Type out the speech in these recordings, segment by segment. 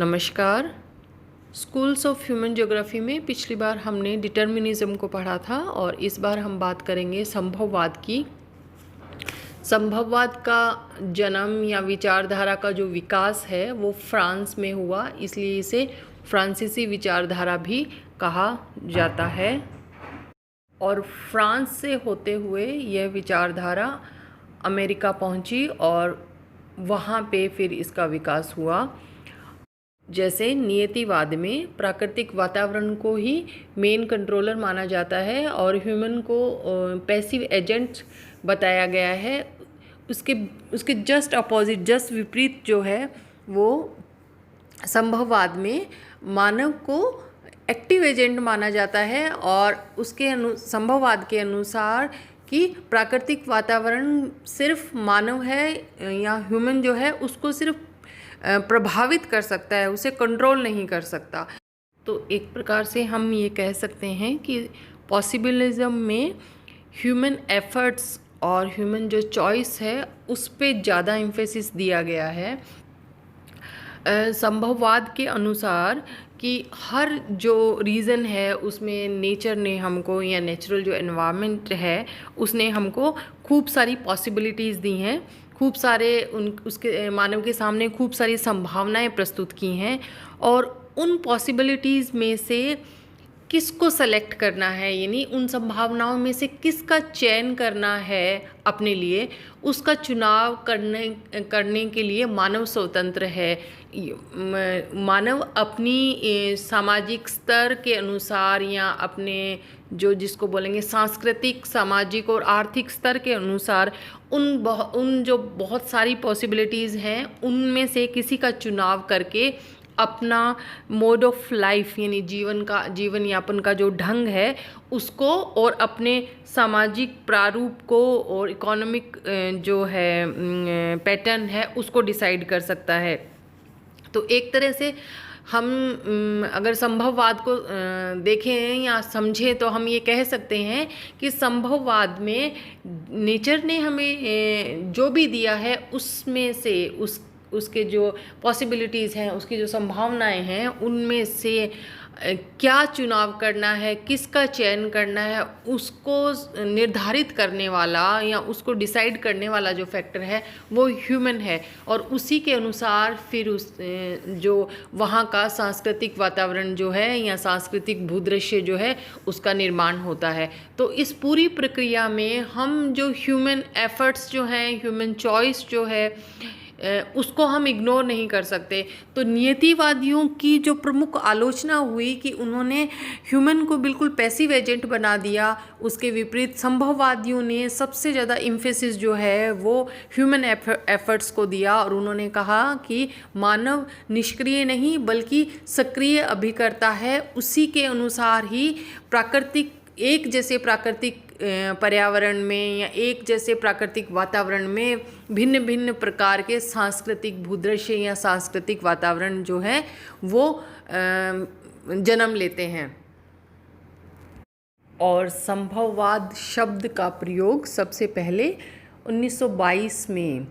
नमस्कार। Schools of human geography में पिछली बार हमने डिटर्मिनिज्म को पढ़ा था और इस बार हम बात करेंगे संभववाद की। संभववाद का जन्म या विचारधारा का जो विकास है वो फ्रांस में हुआ, इसलिए इसे फ्रांसीसी विचारधारा भी कहा जाता है। और फ्रांस से होते हुए यह विचारधारा अमेरिका पहुंची और वहाँ पे फिर इसका विकास हुआ। जैसे नियतिवाद में प्राकृतिक वातावरण को ही मेन कंट्रोलर माना जाता है और ह्यूमन को पैसिव एजेंट बताया गया है, उसके जस्ट अपोजिट, जस्ट विपरीत जो है वो संभववाद में मानव को एक्टिव एजेंट माना जाता है और उसके संभववाद के अनुसार कि प्राकृतिक वातावरण सिर्फ मानव है या ह्यूमन जो है उसको सिर्फ प्रभावित कर सकता है, उसे कंट्रोल नहीं कर सकता। तो एक प्रकार से हम ये कह सकते हैं कि पॉसिबिलिज्म में ह्यूमन एफर्ट्स और ह्यूमन जो चॉइस है उस पे ज़्यादा एम्फेसिस दिया गया है। संभववाद के अनुसार कि हर जो रीज़न है उसमें नेचर ने हमको या नेचुरल जो एनवायरनमेंट है उसने हमको खूब सारी पॉसिबिलिटीज़ दी हैं, खूब सारे उसके मानव के सामने खूब सारी संभावनाएं प्रस्तुत की हैं और उन पॉसिबिलिटीज़ में से किसको सेलेक्ट करना है, यानी उन संभावनाओं में से किसका चयन करना है अपने लिए, उसका चुनाव करने के लिए मानव स्वतंत्र है। मानव अपनी सामाजिक स्तर के अनुसार या अपने जिसको बोलेंगे सांस्कृतिक, सामाजिक और आर्थिक स्तर के अनुसार उन जो बहुत सारी पॉसिबिलिटीज़ हैं उनमें से किसी का चुनाव करके अपना मोड ऑफ लाइफ यानी जीवन यापन का जो ढंग है उसको और अपने सामाजिक प्रारूप को और इकोनॉमिक जो है पैटर्न है उसको डिसाइड कर सकता है। तो एक तरह से हम अगर संभववाद को देखें या समझें तो हम ये कह सकते हैं कि संभववाद में नेचर ने हमें जो भी दिया है उसमें से उसके जो पॉसिबिलिटीज़ हैं, उसकी जो संभावनाएं हैं उनमें से क्या चुनाव करना है, किसका चयन करना है, उसको निर्धारित करने वाला या उसको डिसाइड करने वाला जो फैक्टर है वो ह्यूमन है और उसी के अनुसार फिर जो वहाँ का सांस्कृतिक वातावरण जो है या सांस्कृतिक भूदृश्य जो है उसका निर्माण होता है। तो इस पूरी प्रक्रिया में हम जो ह्यूमन एफर्ट्स जो हैं, ह्यूमन चॉइस जो है उसको हम इग्नोर नहीं कर सकते। तो नियतिवादियों की जो प्रमुख आलोचना हुई कि उन्होंने ह्यूमन को बिल्कुल पैसिव एजेंट बना दिया, उसके विपरीत संभववादियों ने सबसे ज़्यादा इम्फेसिस जो है वो ह्यूमन एफर्ट्स को दिया और उन्होंने कहा कि मानव निष्क्रिय नहीं बल्कि सक्रिय अभिकर्ता है, उसी के अनुसार ही एक जैसे प्राकृतिक पर्यावरण में या एक जैसे प्राकृतिक वातावरण में भिन्न भिन्न प्रकार के सांस्कृतिक भूदृश्य या सांस्कृतिक वातावरण जो है वो जन्म लेते हैं। और संभववाद शब्द का प्रयोग सबसे पहले 1922 में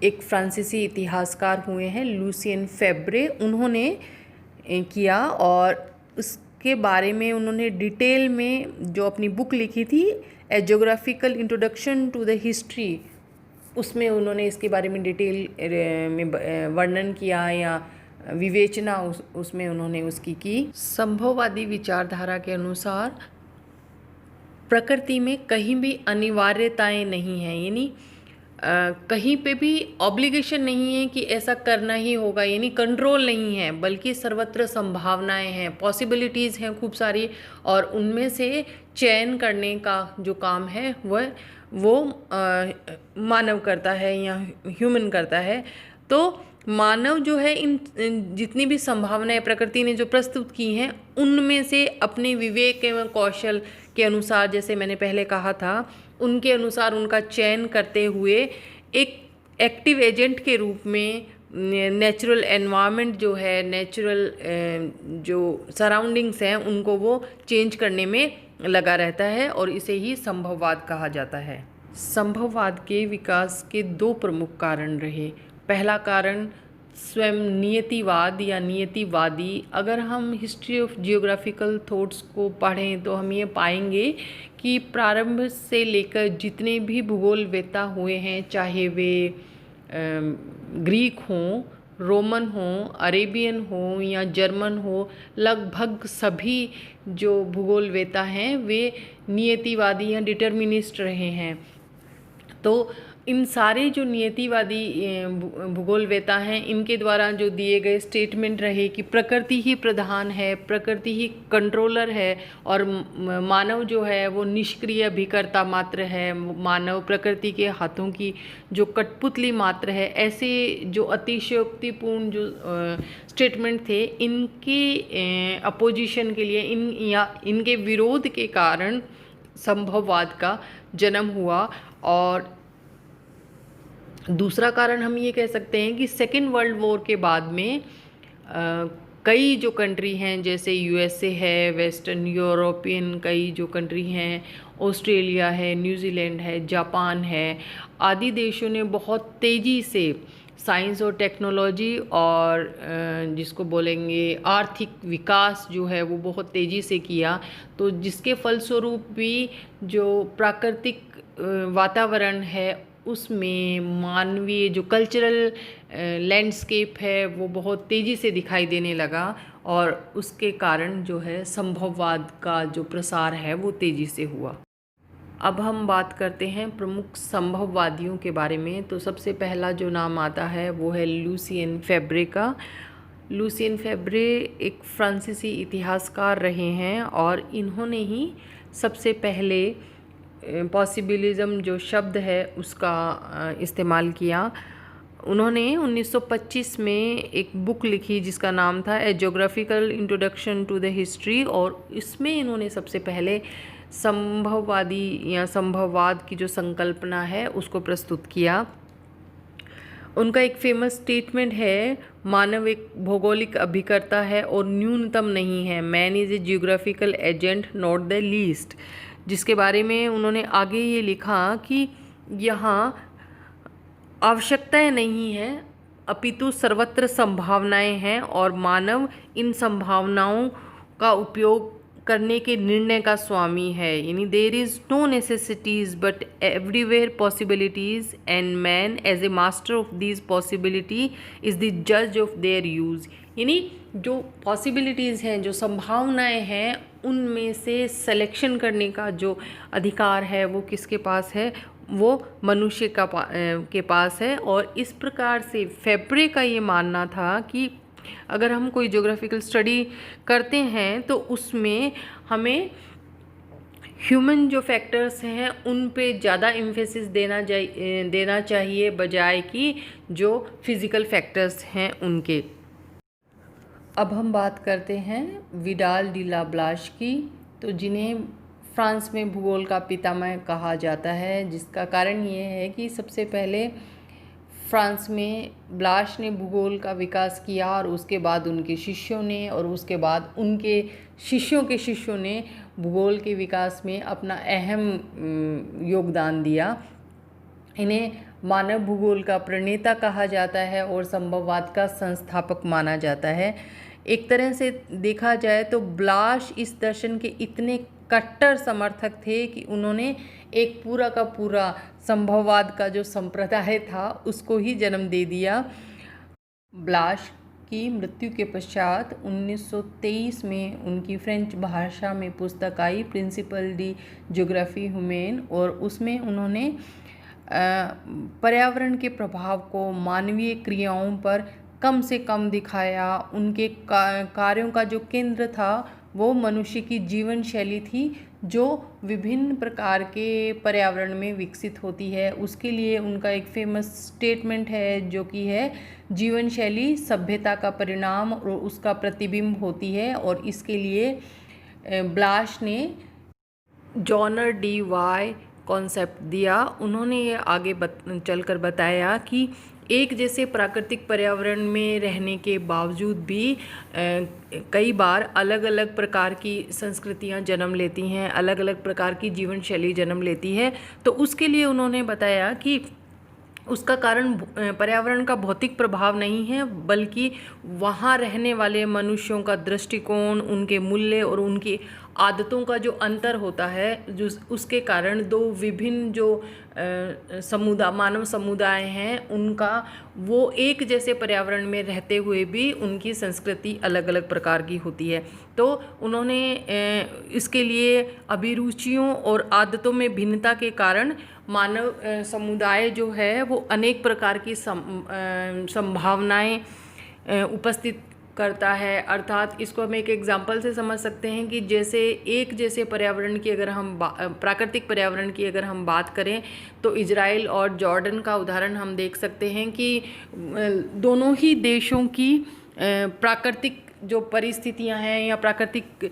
एक फ्रांसीसी इतिहासकार हुए हैं लुसियन फेब्रे, उन्होंने किया और के बारे में उन्होंने डिटेल में जो अपनी बुक लिखी थी a geographical introduction to the history, उसमें उन्होंने इसके बारे में डिटेल में वर्णन किया या विवेचना उसमें उन्होंने उसकी की। संभववादी विचारधारा के अनुसार प्रकृति में कहीं भी अनिवार्यताएं नहीं हैं, यानी कहीं पे भी ऑब्लिगेशन नहीं है कि ऐसा करना ही होगा, यानी कंट्रोल नहीं है, बल्कि सर्वत्र संभावनाएं हैं, पॉसिबिलिटीज़ हैं खूब सारी और उनमें से चयन करने का जो काम है वो मानव करता है या ह्यूमन करता है। तो मानव जो है इन जितनी भी संभावनाएं प्रकृति ने जो प्रस्तुत की हैं उनमें से अपने विवेक एवं कौशल के अनुसार, जैसे मैंने पहले कहा था, उनके अनुसार उनका चयन करते हुए एक एक्टिव एजेंट के रूप में नेचुरल एनवायरनमेंट जो है, नेचुरल जो सराउंडिंग्स हैं उनको वो चेंज करने में लगा रहता है और इसे ही संभववाद कहा जाता है। संभववाद के विकास के दो प्रमुख कारण रहे। पहला कारण स्वयं नियतिवाद या नियतिवादी, अगर हम हिस्ट्री ऑफ जियोग्राफिकल थॉट्स को पढ़ें तो हम ये पाएंगे कि प्रारंभ से लेकर जितने भी भूगोलवेत्ता हुए हैं, चाहे वे ग्रीक हों, रोमन हों, अरेबियन हों या जर्मन हो, लगभग सभी जो भूगोलवेत्ता हैं वे नियतिवादी या डिटर्मिनिस्ट रहे हैं। तो इन सारे जो नियतिवादी भूगोलवेत्ता हैं, इनके द्वारा जो दिए गए स्टेटमेंट रहे कि प्रकृति ही प्रधान है, प्रकृति ही कंट्रोलर है और मानव जो है वो निष्क्रिय अभिकर्ता मात्र है, मानव प्रकृति के हाथों की जो कठपुतली मात्र है, ऐसे जो अतिशयोक्तिपूर्ण जो स्टेटमेंट थे, इनके अपोजिशन के लिए इनके विरोध के कारण संभववाद का जन्म हुआ। और दूसरा कारण हम ये कह सकते हैं कि सेकेंड वर्ल्ड वॉर के बाद में कई जो कंट्री हैं, जैसे यूएसए है, वेस्टर्न यूरोपियन कई जो कंट्री हैं, ऑस्ट्रेलिया है, न्यूजीलैंड है, जापान है, आदि देशों ने बहुत तेज़ी से साइंस और टेक्नोलॉजी और जिसको बोलेंगे आर्थिक विकास जो है वो बहुत तेज़ी से किया। तो जिसके फलस्वरूप भी जो प्राकृतिक वातावरण है उसमें मानवीय जो कल्चरल लैंडस्केप है वो बहुत तेज़ी से दिखाई देने लगा और उसके कारण जो है संभववाद का जो प्रसार है वो तेज़ी से हुआ। अब हम बात करते हैं प्रमुख संभववादियों के बारे में। तो सबसे पहला जो नाम आता है वो है लुसियन फेब्रे का। लुसियन फेब्रे एक फ्रांसीसी इतिहासकार रहे हैं और इन्होंने ही सबसे पहले पॉसिबिलिज्म जो शब्द है उसका इस्तेमाल किया। उन्होंने 1925 में एक बुक लिखी जिसका नाम था a geographical introduction to the history, और इसमें इन्होंने सबसे पहले संभववादी या संभववाद की जो संकल्पना है उसको प्रस्तुत किया। उनका एक फेमस स्टेटमेंट है, मानव एक भौगोलिक अभिकर्ता है और न्यूनतम नहीं है, man is a geographical agent not the least. जिसके बारे में उन्होंने आगे ये लिखा कि यहाँ आवश्यकताएं नहीं हैं अपितु सर्वत्र संभावनाएं हैं और मानव इन संभावनाओं का उपयोग करने के निर्णय का स्वामी है। यानी there is no necessities but everywhere possibilities and man as a master of these possibility is the जज ऑफ देयर यूज़। यानी जो पॉसिबिलिटीज़ हैं, जो संभावनाएं हैं, उनमें से सिलेक्शन करने का जो अधिकार है वो किसके पास है? वो मनुष्य के पास है। और इस प्रकार से फेब्रे का ये मानना था कि अगर हम कोई ज्योग्राफिकल स्टडी करते हैं तो उसमें हमें ह्यूमन जो फैक्टर्स हैं उन पे ज़्यादा एम्फेसिस देना चाहिए बजाय कि जो फिज़िकल फैक्टर्स हैं उनके। अब हम बात करते हैं विडाल डी ला ब्लाश की, तो जिन्हें फ्रांस में भूगोल का पितामह कहा जाता है, जिसका कारण ये है कि सबसे पहले फ्रांस में ब्लाश ने भूगोल का विकास किया और उसके बाद उनके शिष्यों ने और उसके बाद उनके शिष्यों के शिष्यों ने भूगोल के विकास में अपना अहम योगदान दिया। इन्हें मानव भूगोल का प्रणेता कहा जाता है और संभववाद का संस्थापक माना जाता है। एक तरह से देखा जाए तो ब्लाश इस दर्शन के इतने कट्टर समर्थक थे कि उन्होंने एक पूरा का पूरा संभववाद का जो संप्रदाय था उसको ही जन्म दे दिया। ब्लाश की मृत्यु के पश्चात 1923 में उनकी फ्रेंच भाषा में पुस्तक आई प्रिंसिपल डी ज्योग्राफी ह्यूमेन, और उसमें उन्होंने पर्यावरण के प्रभाव को मानवीय क्रियाओं पर कम से कम दिखाया। उनके कार्यों का जो केंद्र था वो मनुष्य की जीवन शैली थी जो विभिन्न प्रकार के पर्यावरण में विकसित होती है। उसके लिए उनका एक फेमस स्टेटमेंट है जो कि है, जीवन शैली सभ्यता का परिणाम और उसका प्रतिबिंब होती है। और इसके लिए ब्लाश ने जॉनर डी वाई कॉन्सेप्ट दिया। उन्होंने ये आगे चलकर बताया कि एक जैसे प्राकृतिक पर्यावरण में रहने के बावजूद भी कई बार अलग अलग प्रकार की संस्कृतियां जन्म लेती हैं, अलग अलग प्रकार की जीवन शैली जन्म लेती है। तो उसके लिए उन्होंने बताया कि उसका कारण पर्यावरण का भौतिक प्रभाव नहीं है, बल्कि वहाँ रहने वाले मनुष्यों का दृष्टिकोण, उनके मूल्य और उनकी आदतों का जो अंतर होता है, जो उसके कारण दो विभिन्न जो मानव समुदाय हैं, उनका वो एक जैसे पर्यावरण में रहते हुए भी उनकी संस्कृति अलग अलग प्रकार की होती है। तो उन्होंने इसके लिए अभिरुचियों और आदतों में भिन्नता के कारण मानव समुदाय जो है वो अनेक प्रकार की संभावनाएं उपस्थित करता है। अर्थात इसको हम एक एग्जांपल से समझ सकते हैं कि जैसे एक जैसे पर्यावरण की अगर हम प्राकृतिक पर्यावरण की अगर हम बात करें तो इजराइल और जॉर्डन का उदाहरण हम देख सकते हैं कि दोनों ही देशों की प्राकृतिक जो परिस्थितियां हैं या प्राकृतिक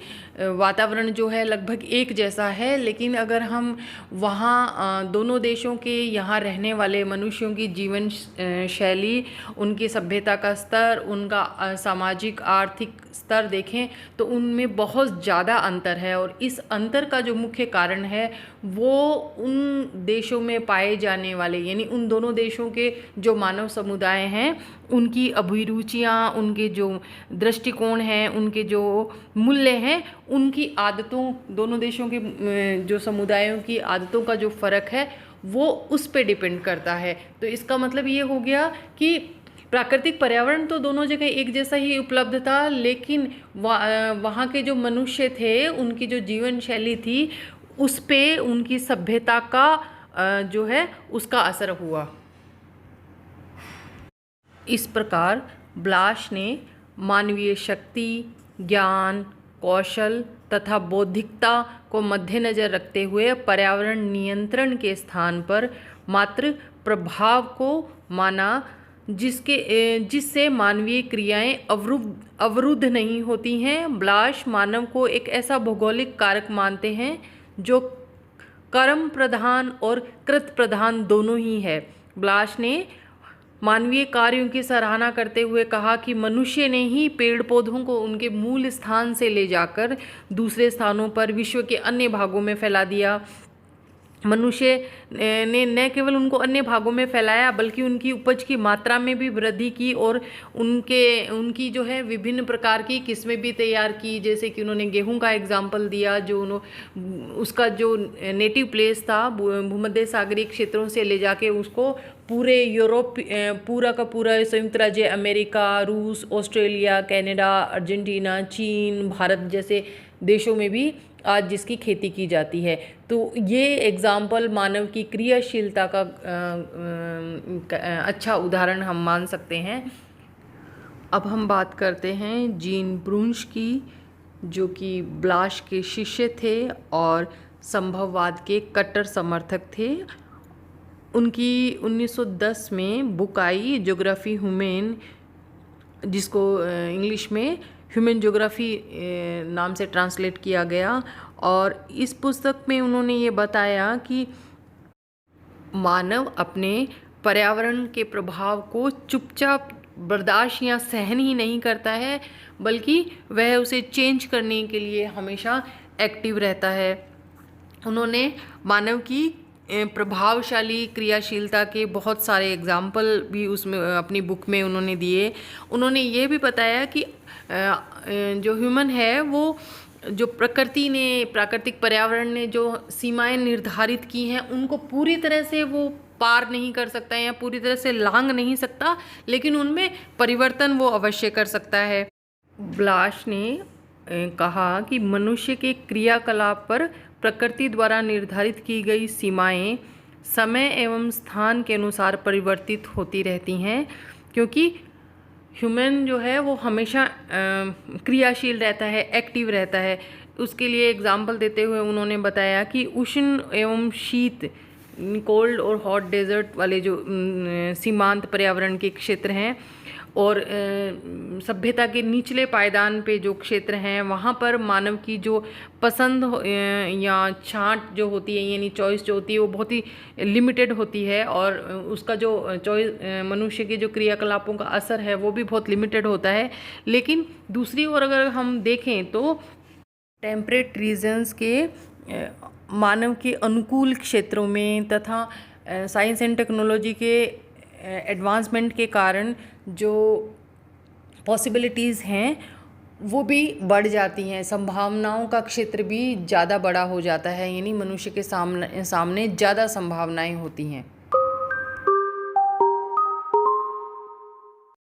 वातावरण जो है लगभग एक जैसा है, लेकिन अगर हम वहाँ दोनों देशों के यहाँ रहने वाले मनुष्यों की जीवन शैली, उनकी सभ्यता का स्तर, उनका सामाजिक आर्थिक स्तर देखें तो उनमें बहुत ज़्यादा अंतर है। और इस अंतर का जो मुख्य कारण है वो उन देशों में पाए जाने वाले, यानी उन दोनों देशों के जो मानव समुदाय हैं उनकी अभिरुचियाँ, उनके जो दृष्टिकोण हैं, उनके जो मूल्य हैं, उनकी आदतों, दोनों देशों के जो समुदायों की आदतों का जो फ़र्क है वो उस पे डिपेंड करता है। तो इसका मतलब ये हो गया कि प्राकृतिक पर्यावरण तो दोनों जगह एक जैसा ही उपलब्ध था, लेकिन वहाँ के जो मनुष्य थे, उनकी जो जीवन शैली थी, उस पे उनकी सभ्यता का जो है उसका असर हुआ। इस प्रकार ब्लाश ने मानवीय शक्ति, ज्ञान, कौशल तथा बौद्धिकता को मद्देनज़र रखते हुए पर्यावरण नियंत्रण के स्थान पर मात्र प्रभाव को माना, जिससे मानवीय क्रियाएं अवरुद्ध नहीं होती हैं। ब्लाश मानव को एक ऐसा भौगोलिक कारक मानते हैं जो कर्म प्रधान और कृत प्रधान दोनों ही है। ब्लाश ने मानवीय कार्यों की सराहना करते हुए कहा कि मनुष्य ने ही पेड़ पौधों को उनके मूल स्थान से ले जाकर दूसरे स्थानों पर विश्व के अन्य भागों में फैला दिया। मनुष्य ने न केवल उनको अन्य भागों में फैलाया, बल्कि उनकी उपज की मात्रा में भी वृद्धि की और उनकी जो है विभिन्न प्रकार की किस्में भी तैयार की। जैसे कि उन्होंने गेहूं का एग्जाम्पल दिया, जो उसका जो नेटिव प्लेस था भूमध्य सागरीय क्षेत्रों से ले जाके उसको पूरे यूरोप, पूरा का पूरा संयुक्त राज्य अमेरिका, रूस, ऑस्ट्रेलिया, कनाडा, अर्जेंटीना, चीन, भारत जैसे देशों में भी आज जिसकी खेती की जाती है। तो ये एग्ज़ाम्पल मानव की क्रियाशीलता का अच्छा उदाहरण हम मान सकते हैं। अब हम बात करते हैं जीन ब्रूंश की, जो कि ब्लाश के शिष्य थे और संभववाद के कट्टर समर्थक थे। उनकी 1910 में बुक आई ज्योग्राफी ह्यूमन, जिसको इंग्लिश में ह्यूमन ज्योग्राफी नाम से ट्रांसलेट किया गया। और इस पुस्तक में उन्होंने ये बताया कि मानव अपने पर्यावरण के प्रभाव को चुपचाप बर्दाश्त या सहन ही नहीं करता है, बल्कि वह उसे चेंज करने के लिए हमेशा एक्टिव रहता है। उन्होंने मानव की प्रभावशाली क्रियाशीलता के बहुत सारे एग्जाम्पल भी उसमें अपनी बुक में उन्होंने दिए। उन्होंने ये भी बताया कि जो ह्यूमन है वो जो प्राकृतिक पर्यावरण ने जो सीमाएं निर्धारित की हैं उनको पूरी तरह से वो पार नहीं कर सकता है या पूरी तरह से लांघ नहीं सकता, लेकिन उनमें परिवर्तन वो अवश्य कर सकता है। ब्लाश ने कहा कि मनुष्य के क्रियाकलाप पर प्रकृति द्वारा निर्धारित की गई सीमाएं समय एवं स्थान के अनुसार परिवर्तित होती रहती हैं, क्योंकि ह्यूमन जो है वो हमेशा क्रियाशील रहता है, एक्टिव रहता है। उसके लिए एग्जाम्पल देते हुए उन्होंने बताया कि उष्ण एवं शीत, कोल्ड और हॉट डेजर्ट वाले जो सीमांत पर्यावरण के क्षेत्र हैं और सभ्यता के निचले पायदान पे जो क्षेत्र हैं, वहाँ पर मानव की जो पसंद या छांट जो होती है, यानी चॉइस जो होती है, वो बहुत ही लिमिटेड होती है और उसका जो चॉइस मनुष्य के जो क्रियाकलापों का असर है वो भी बहुत लिमिटेड होता है। लेकिन दूसरी ओर अगर हम देखें तो टेम्परेट रीजन्स के मानव के अनुकूल क्षेत्रों में तथा साइंस एंड टेक्नोलॉजी के एडवांसमेंट के कारण जो पॉसिबिलिटीज़ हैं वो भी बढ़ जाती हैं, संभावनाओं का क्षेत्र भी ज़्यादा बड़ा हो जाता है, यानी मनुष्य के सामने ज़्यादा संभावनाएं होती हैं।